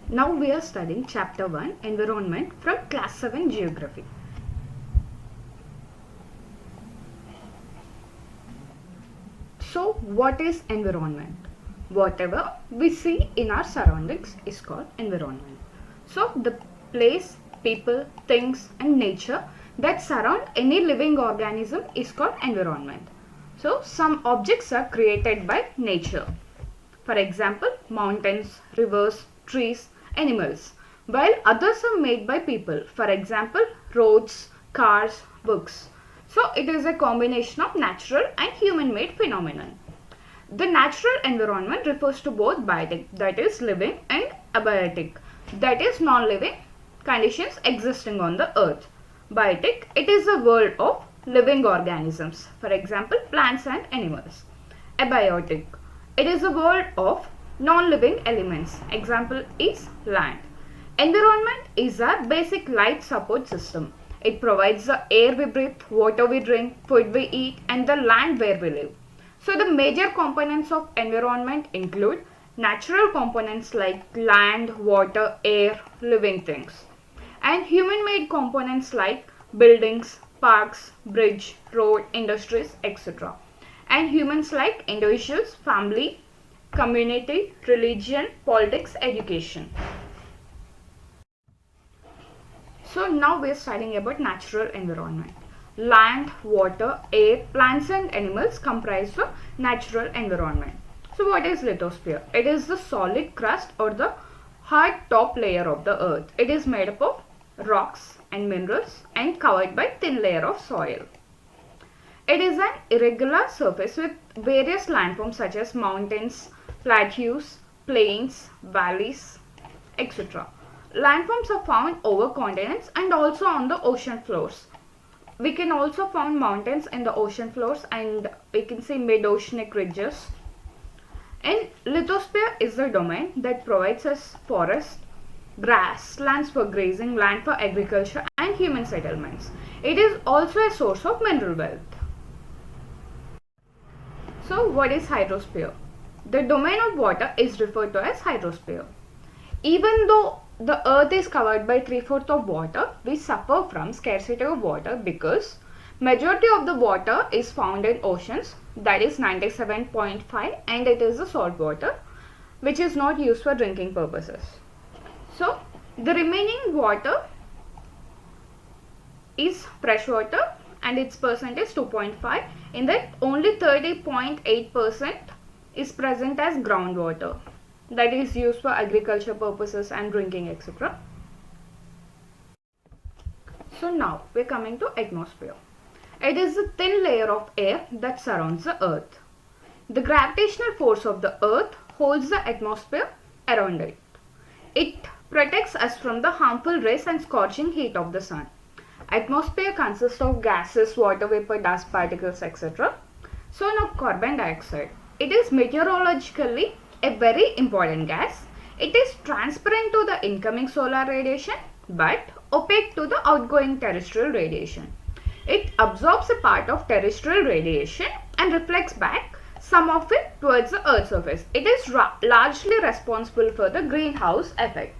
Now we are studying Chapter 1 Environment from Class 7 Geography. So what is environment? Whatever we see in our surroundings is called environment. So the place, people, things and nature that surround any living organism is called environment. So some objects are created by nature. For example, mountains, rivers, trees, animals, while others are made by people. For example, roads, cars, books. So it is a combination of natural and human-made phenomenon. The natural environment refers to both biotic, that is living, and abiotic, that is non-living conditions existing on the earth. Biotic, it is the world of living organisms. For example, plants and animals. Abiotic, it is a world of non-living elements. Example is land. Environment is our basic life support system. It provides the air we breathe, water we drink, food we eat, and the land where we live. So the major components of environment include natural components like land, water, air, living things, and human-made components like buildings, parks, bridge, road, industries, etc. And humans like individuals, family, community, religion, politics, education. So now we are studying about natural environment. Land, water, air, plants and animals comprise the natural environment. So what is lithosphere? It is the solid crust or the hard top layer of the earth. It is made up of rocks and minerals and covered by thin layer of soil. It is an irregular surface with various landforms such as mountains, plateaus, plains, valleys, etc. Landforms are found over continents and also on the ocean floors. We can also find mountains in the ocean floors and we can see mid-oceanic ridges. And lithosphere is the domain that provides us forest, grass, lands for grazing, land for agriculture and human settlements. It is also a source of mineral wealth. So what is hydrosphere? The domain of water is referred to as hydrosphere. Even though the earth is covered by 3/4 of water, we suffer from scarcity of water because majority of the water is found in oceans, that is 97.5, and it is the salt water which is not used for drinking purposes. So the remaining water is fresh water and its percent is 2.5. In that only 30.8% is present as groundwater, that is used for agriculture purposes and drinking, etc. So now we are coming to atmosphere. It is the thin layer of air that surrounds the earth. The gravitational force of the earth holds the atmosphere around it. It protects us from the harmful rays and scorching heat of the sun. Atmosphere consists of gases, water vapor, dust particles, etc. So now carbon dioxide. It is meteorologically a very important gas. It is transparent to the incoming solar radiation but opaque to the outgoing terrestrial radiation. It absorbs a part of terrestrial radiation and reflects back some of it towards the Earth's surface. It is largely responsible for the greenhouse effect.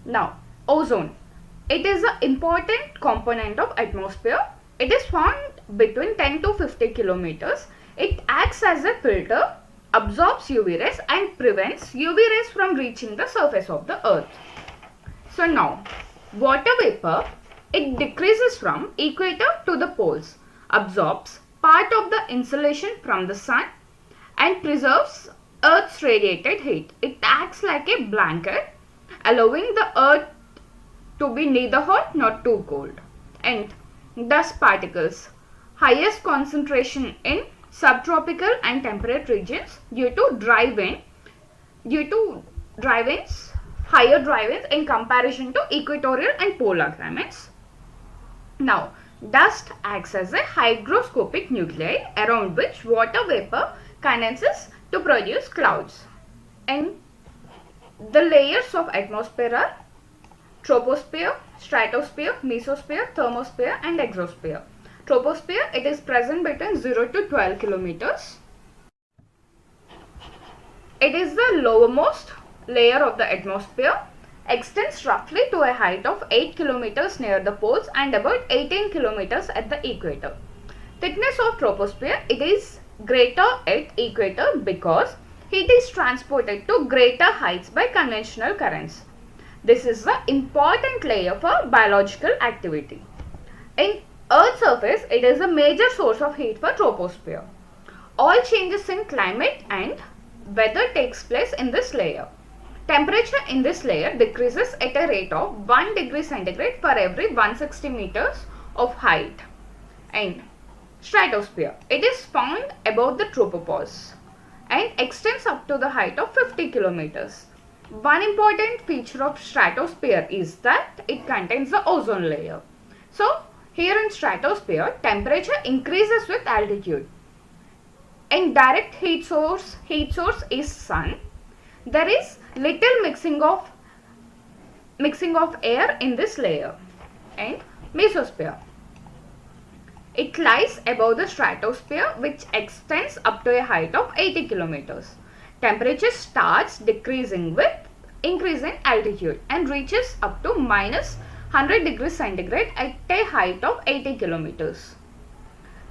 Now, ozone. It is an important component of atmosphere. It is found between 10 to 50 kilometers. It acts as a filter, absorbs UV rays and prevents UV rays from reaching the surface of the earth. So now, water vapor, it decreases from equator to the poles, absorbs part of the insolation from the sun and preserves earth's radiated heat. It acts like a blanket, allowing the earth to be neither hot nor too cold. And dust particles, highest concentration in subtropical and temperate regions due to higher dry winds in comparison to equatorial and polar climates. Now, dust acts as a hygroscopic nuclei around which water vapor condenses to produce clouds. And the layers of atmosphere are troposphere, stratosphere, mesosphere, thermosphere and exosphere. Troposphere, it is present between 0 to 12 kilometers. It is the lowermost layer of the atmosphere extends roughly to a height of 8 kilometers near the poles and about 18 kilometers at the equator. Thickness of troposphere, it is greater at equator because heat is transported to greater heights by conventional currents. This is the important layer for biological activity. In Earth's surface, it is a major source of heat for troposphere. All changes in climate and weather takes place in this layer. Temperature in this layer decreases at a rate of 1 degree centigrade for every 160 meters of height. And stratosphere, it is found above the tropopause and extends up to the height of 50 kilometers. One important feature of stratosphere is that it contains the ozone layer. So, here in stratosphere, temperature increases with altitude. And direct heat source is sun. There is little mixing of air in this layer. And mesosphere, it lies above the stratosphere, which extends up to a height of 80 kilometers. Temperature starts decreasing with increase in altitude and reaches up to minus 100 degrees centigrade at a height of 80 kilometers.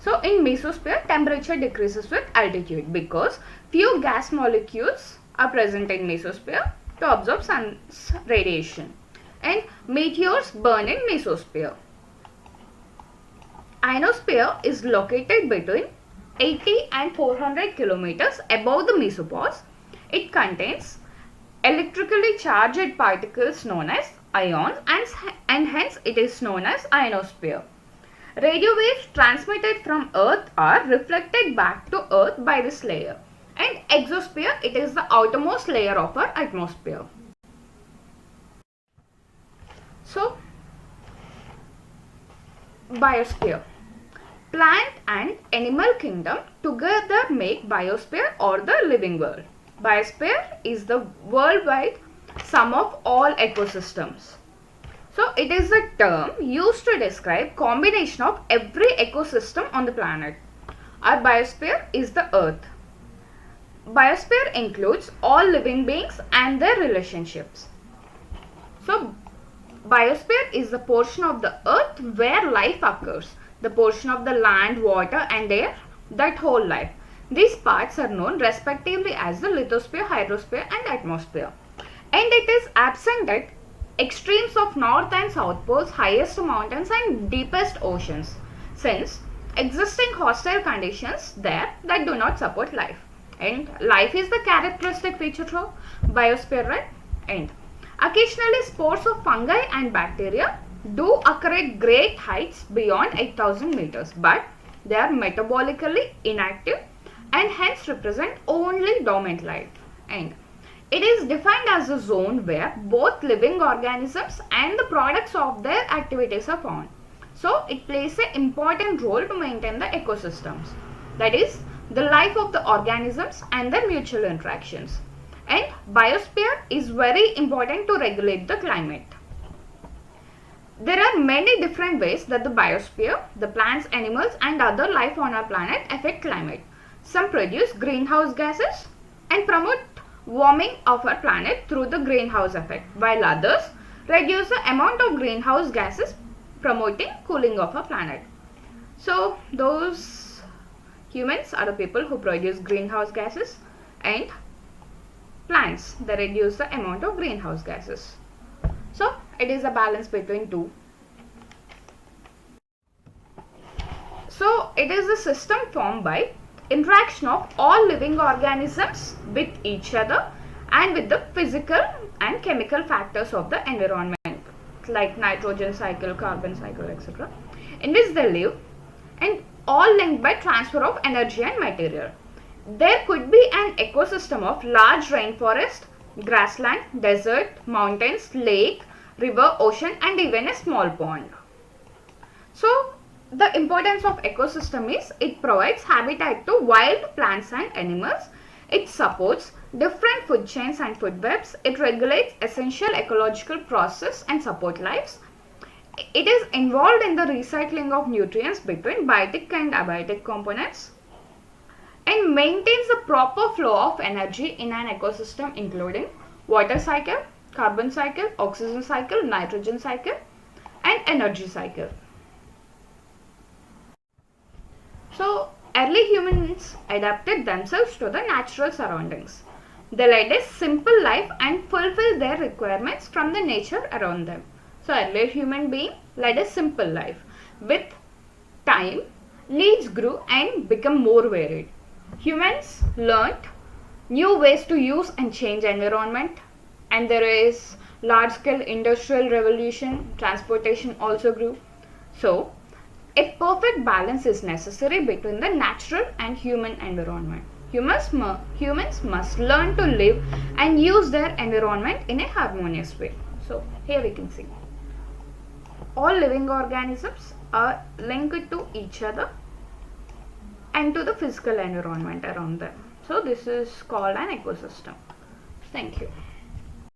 So in mesosphere, temperature decreases with altitude because few gas molecules are present in mesosphere to absorb sun's radiation, and meteors burn in mesosphere. Ionosphere is located between 80 and 400 kilometers above the mesopause. It contains electrically charged particles known as ions, and hence it is known as ionosphere. Radio waves transmitted from Earth are reflected back to Earth by this layer. And exosphere, it is the outermost layer of our atmosphere. So, biosphere. Plant and animal kingdom together make biosphere or the living world. Biosphere is the worldwide sum of all ecosystems. So, it is a term used to describe combination of every ecosystem on the planet. Our biosphere is the Earth. Biosphere includes all living beings and their relationships. So, biosphere is the portion of the Earth where life occurs, the portion of the land, water and air that hold life. These parts are known respectively as the lithosphere, hydrosphere and atmosphere. And it is absent at extremes of north and south poles, highest mountains and deepest oceans, since existing hostile conditions there that do not support life. And life is the characteristic feature of biosphere, right? And occasionally spores of fungi and bacteria do occur at great heights beyond 8,000 meters, but they are metabolically inactive and hence represent only dormant life. And it is defined as a zone where both living organisms and the products of their activities are found. So, it plays an important role to maintain the ecosystems, that is, the life of the organisms and their mutual interactions. And biosphere is very important to regulate the climate. There are many different ways that the biosphere, the plants, animals and other life on our planet affect climate. Some produce greenhouse gases and promote warming of our planet through the greenhouse effect, while others reduce the amount of greenhouse gases, promoting cooling of our planet. So those humans are the people who produce greenhouse gases, and plants, they reduce the amount of greenhouse gases. So it is a balance between two. So it is a system formed by interaction of all living organisms with each other and with the physical and chemical factors of the environment like nitrogen cycle, carbon cycle, etc., in which they live, and all linked by transfer of energy and material. There could be an ecosystem of large rainforest, grassland, desert, mountains, lake, river, ocean and even a small pond. So the importance of ecosystem is it provides habitat to wild plants and animals, it supports different food chains and food webs, it regulates essential ecological process and support lives, it is involved in the recycling of nutrients between biotic and abiotic components, and maintains the proper flow of energy in an ecosystem including water cycle, carbon cycle, oxygen cycle, nitrogen cycle, and energy cycle. So, early humans adapted themselves to the natural surroundings. They led a simple life and fulfilled their requirements from the nature around them. So, early human being led a simple life. With time, needs grew and became more varied. Humans learnt new ways to use and change environment, and there is large scale industrial revolution. Transportation also grew. So, a perfect balance is necessary between the natural and human environment. Humans must learn to live and use their environment in a harmonious way. So, here we can see all living organisms are linked to each other and to the physical environment around them. So, this is called an ecosystem. Thank you.